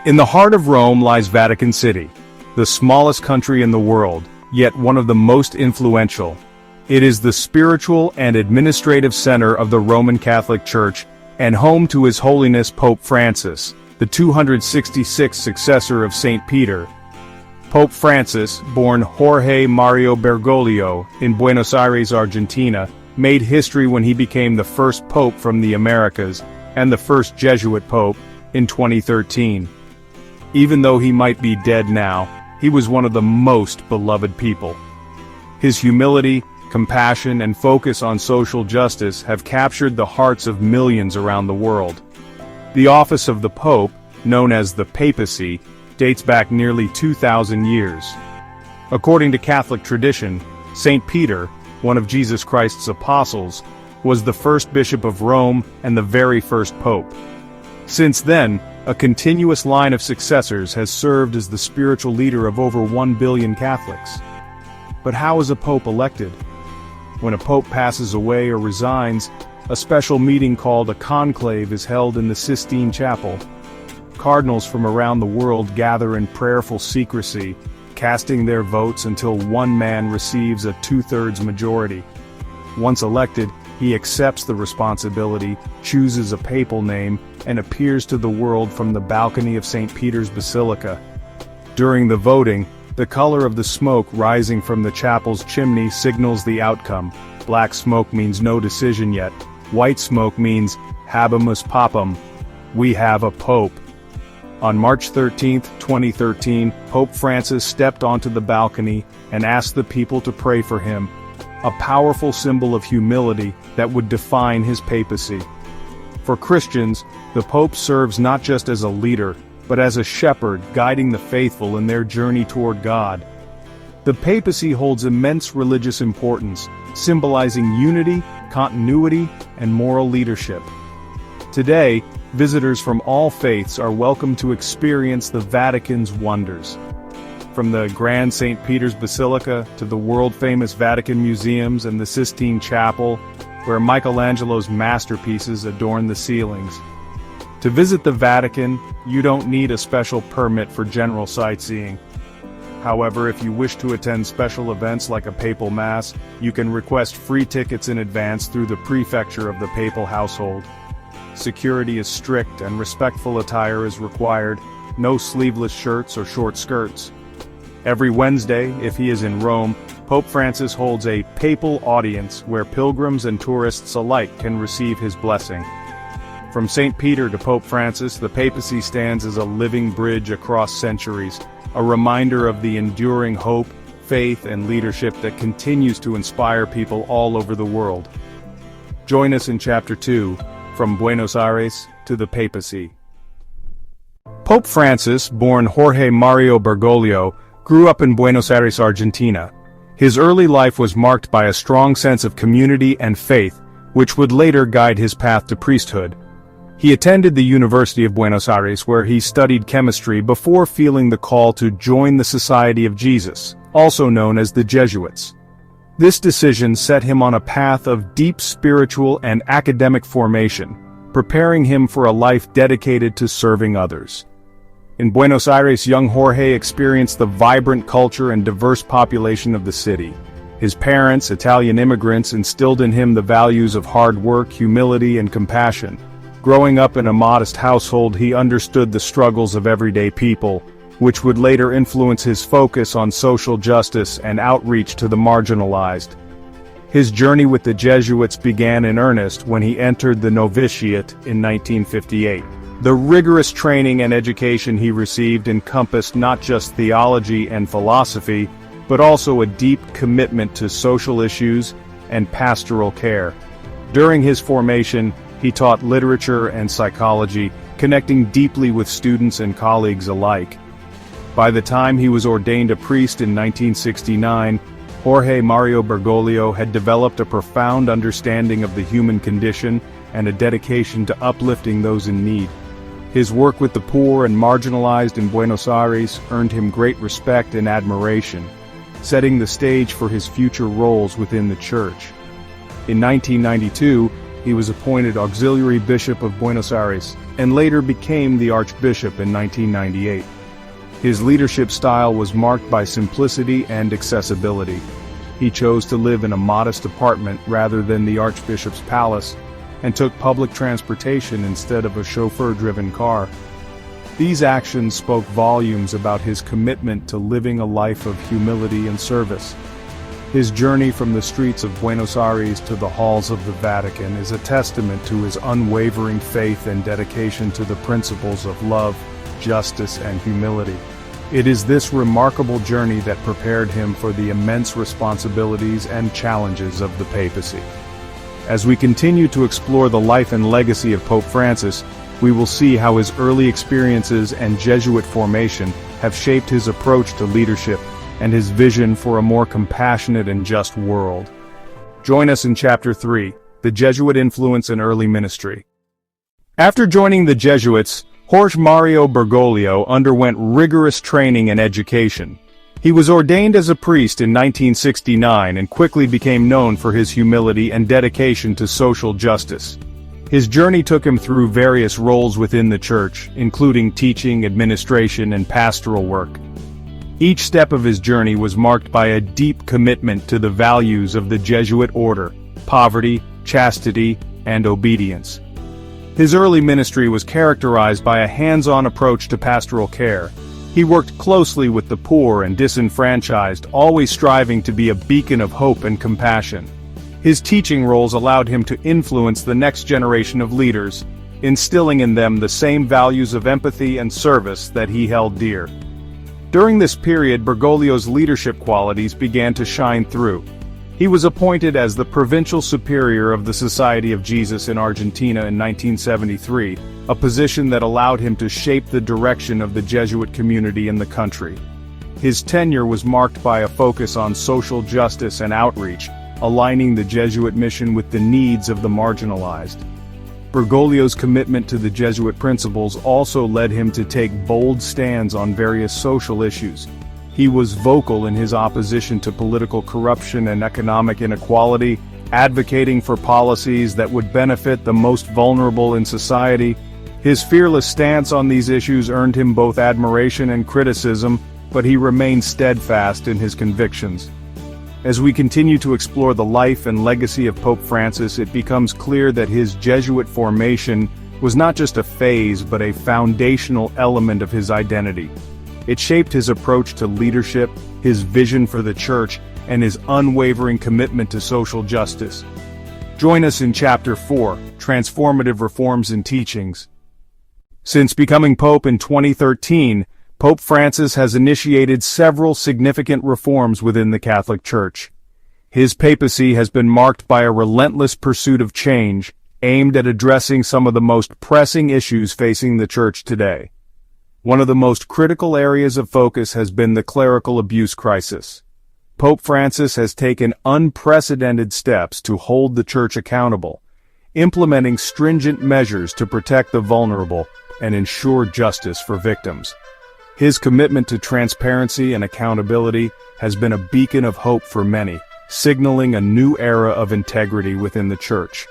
In the heart of Rome lies Vatican City, the smallest country in the world, yet one of the most influential. It is the spiritual and administrative center of the Roman Catholic Church and home to His Holiness Pope Francis, the 266th successor of St. Peter. Pope Francis, born Jorge Mario Bergoglio in Buenos Aires, Argentina, made history when he became the first pope from the Americas and the first Jesuit pope in 2013. Even though he might be dead now, he was one of the most beloved people. His humility, compassion, and focus on social justice have captured the hearts of millions around the world. The office of the Pope, known as the Papacy, dates back nearly 2,000 years. According to Catholic tradition, St. Peter, one of Jesus Christ's apostles, was the first bishop of Rome and the very first pope. Since then, a continuous line of successors has served as the spiritual leader of over 1 billion Catholics. But how is a pope elected? When a pope passes away or resigns, a special meeting called a conclave is held in the Sistine Chapel. Cardinals from around the world gather in prayerful secrecy, casting their votes until one man receives a 2/3 majority. Once elected, he accepts the responsibility, chooses a papal name, and appears to the world from the balcony of St. Peter's Basilica. During the voting, the color of the smoke rising from the chapel's chimney signals the outcome. Black smoke means no decision yet. White smoke means habemus papam. We have a pope. On March 13, 2013, Pope Francis stepped onto the balcony and asked the people to pray for him, a powerful symbol of humility that would define his papacy. For Christians, the Pope serves not just as a leader, but as a shepherd guiding the faithful in their journey toward God. The papacy holds immense religious importance, symbolizing unity, continuity, and moral leadership. Today, visitors from all faiths are welcome to experience the Vatican's wonders. From the Grand St. Peter's Basilica to the world-famous Vatican museums and the Sistine Chapel, where Michelangelo's masterpieces adorn the ceilings. To visit the Vatican, you don't need a special permit for general sightseeing. However, if you wish to attend special events like a papal mass, you can request free tickets in advance through the prefecture of the papal household. Security is strict and respectful attire is required, no sleeveless shirts or short skirts. Every Wednesday, if he is in Rome, Pope Francis holds a papal audience where pilgrims and tourists alike can receive his blessing. From St. Peter to Pope Francis, the papacy stands as a living bridge across centuries, a reminder of the enduring hope, faith, and leadership that continues to inspire people all over the world. Join us in Chapter 2, From Buenos Aires to the Papacy. Pope Francis, born Jorge Mario Bergoglio, grew up in Buenos Aires, Argentina. His early life was marked by a strong sense of community and faith, which would later guide his path to priesthood. He attended the University of Buenos Aires, where he studied chemistry before feeling the call to join the Society of Jesus, also known as the Jesuits. This decision set him on a path of deep spiritual and academic formation, preparing him for a life dedicated to serving others. In Buenos Aires, young Jorge experienced the vibrant culture and diverse population of the city. His parents, Italian immigrants, instilled in him the values of hard work, humility, and compassion. Growing up in a modest household, he understood the struggles of everyday people, which would later influence his focus on social justice and outreach to the marginalized. His journey with the Jesuits began in earnest when he entered the novitiate in 1958. The rigorous training and education he received encompassed not just theology and philosophy, but also a deep commitment to social issues and pastoral care. During his formation, he taught literature and psychology, connecting deeply with students and colleagues alike. By the time he was ordained a priest in 1969, Jorge Mario Bergoglio had developed a profound understanding of the human condition and a dedication to uplifting those in need. His work with the poor and marginalized in Buenos Aires earned him great respect and admiration, setting the stage for his future roles within the Church. In 1992, he was appointed Auxiliary Bishop of Buenos Aires, and later became the Archbishop in 1998. His leadership style was marked by simplicity and accessibility. He chose to live in a modest apartment rather than the Archbishop's palace, and took public transportation instead of a chauffeur-driven car. These actions spoke volumes about his commitment to living a life of humility and service. His journey from the streets of Buenos Aires to the halls of the Vatican is a testament to his unwavering faith and dedication to the principles of love, justice, and humility. It is this remarkable journey that prepared him for the immense responsibilities and challenges of the papacy. As we continue to explore the life and legacy of Pope Francis, we will see how his early experiences and Jesuit formation have shaped his approach to leadership and his vision for a more compassionate and just world. Join us in Chapter 3, The Jesuit Influence in Early Ministry. After joining the Jesuits, Jorge Mario Bergoglio underwent rigorous training and education. He was ordained as a priest in 1969 and quickly became known for his humility and dedication to social justice. His journey took him through various roles within the church, including teaching, administration, and pastoral work. Each step of his journey was marked by a deep commitment to the values of the Jesuit order: poverty, chastity, and obedience. His early ministry was characterized by a hands-on approach to pastoral care. He worked closely with the poor and disenfranchised, always striving to be a beacon of hope and compassion. His teaching roles allowed him to influence the next generation of leaders, instilling in them the same values of empathy and service that he held dear. During this period, Bergoglio's leadership qualities began to shine through. He was appointed as the Provincial Superior of the Society of Jesus in Argentina in 1973, a position that allowed him to shape the direction of the Jesuit community in the country. His tenure was marked by a focus on social justice and outreach, aligning the Jesuit mission with the needs of the marginalized. Bergoglio's commitment to the Jesuit principles also led him to take bold stands on various social issues. He was vocal in his opposition to political corruption and economic inequality, advocating for policies that would benefit the most vulnerable in society. His fearless stance on these issues earned him both admiration and criticism, but he remained steadfast in his convictions. As we continue to explore the life and legacy of Pope Francis, it becomes clear that his Jesuit formation was not just a phase but a foundational element of his identity. It shaped his approach to leadership, his vision for the Church, and his unwavering commitment to social justice. Join us in Chapter 4, Transformative Reforms and Teachings. Since becoming Pope in 2013, Pope Francis has initiated several significant reforms within the Catholic Church. His papacy has been marked by a relentless pursuit of change, aimed at addressing some of the most pressing issues facing the Church today. One of the most critical areas of focus has been the clerical abuse crisis. Pope Francis has taken unprecedented steps to hold the Church accountable, implementing stringent measures to protect the vulnerable and ensure justice for victims. His commitment to transparency and accountability has been a beacon of hope for many, signaling a new era of integrity within the Church.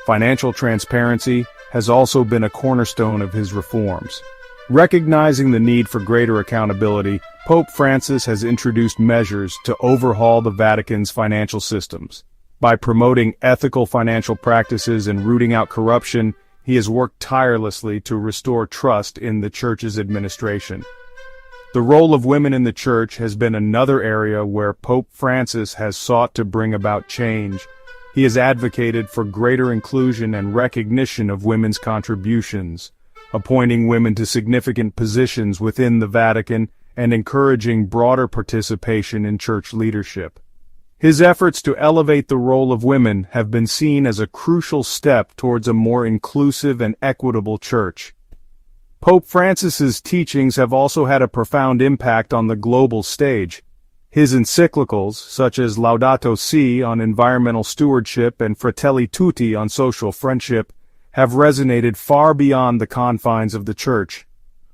Financial transparency has also been a cornerstone of his reforms. Recognizing the need for greater accountability, Pope Francis has introduced measures to overhaul the Vatican's financial systems. By promoting ethical financial practices and rooting out corruption, he has worked tirelessly to restore trust in the Church's administration. The role of women in the Church has been another area where Pope Francis has sought to bring about change. He has advocated for greater inclusion and recognition of women's contributions, appointing women to significant positions within the Vatican and encouraging broader participation in church leadership. His efforts to elevate the role of women have been seen as a crucial step towards a more inclusive and equitable church. Pope Francis's teachings have also had a profound impact on the global stage. His encyclicals, such as Laudato Si on environmental stewardship and Fratelli Tutti on social friendship, have resonated far beyond the confines of the Church.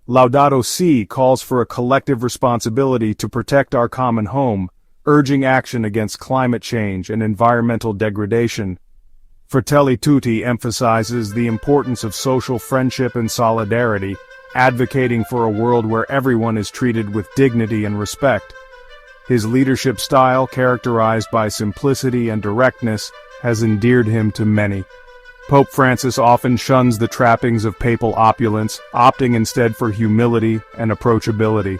Laudato Si calls for a collective responsibility to protect our common home, urging action against climate change and environmental degradation. Fratelli Tutti emphasizes the importance of social friendship and solidarity, advocating for a world where everyone is treated with dignity and respect. His leadership style, characterized by simplicity and directness, has endeared him to many. Pope Francis often shuns the trappings of papal opulence, opting instead for humility and approachability.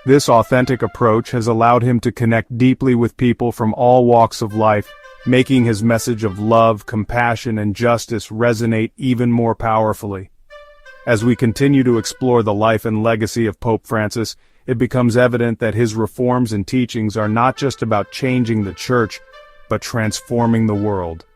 This authentic approach has allowed him to connect deeply with people from all walks of life, making his message of love, compassion, and justice resonate even more powerfully. As we continue to explore the life and legacy of Pope Francis, it becomes evident that his reforms and teachings are not just about changing the Church, but transforming the world.